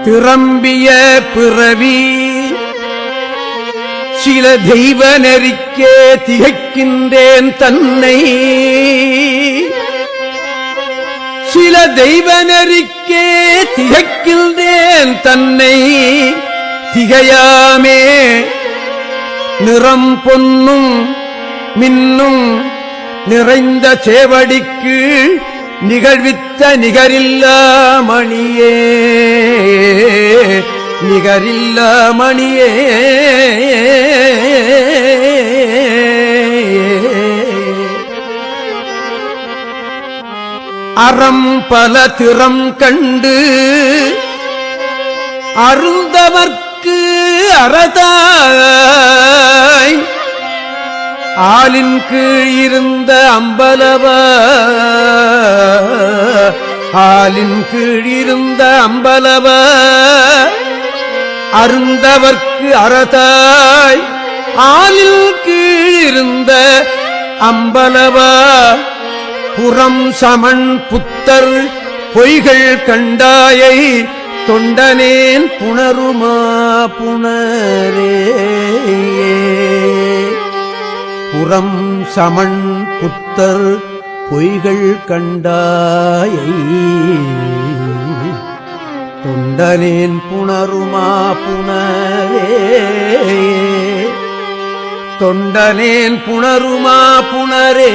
திரம்பிய பிறவி சில தெய்வ நெறிக்கே திகைக்கின்றேன் தன்னை சில தெய்வ நெறிக்கே திகைக்கின்றேன் தன்னை திகையாமே நிறம் பொன்னும் மின்னும் நிறைந்த சேவடிக்கு நிகழ்வித்த நிகரில்லா மணியே நிகரில்லா மணியே அறம் பல திறம் கண்டு அருந்தவர்க்கு அறதாய் ஆலின் கீழ் இருந்த அம்பலவ ஆலின் கீழ் இருந்த அம்பலவ அருந்தவர்க்கு அறதாய் ஆலில் கீழ் இருந்த அம்பலவ புறம் சமன் புத்தர் பொய்கள் கண்டாயை தொண்டனேன் புணருமா புணரே புறம் சமன் புத்தர் பொய்கள் கண்டாயை தொண்டனேன் புணருமா புணரே தொண்டனேன் புணருமா புணரே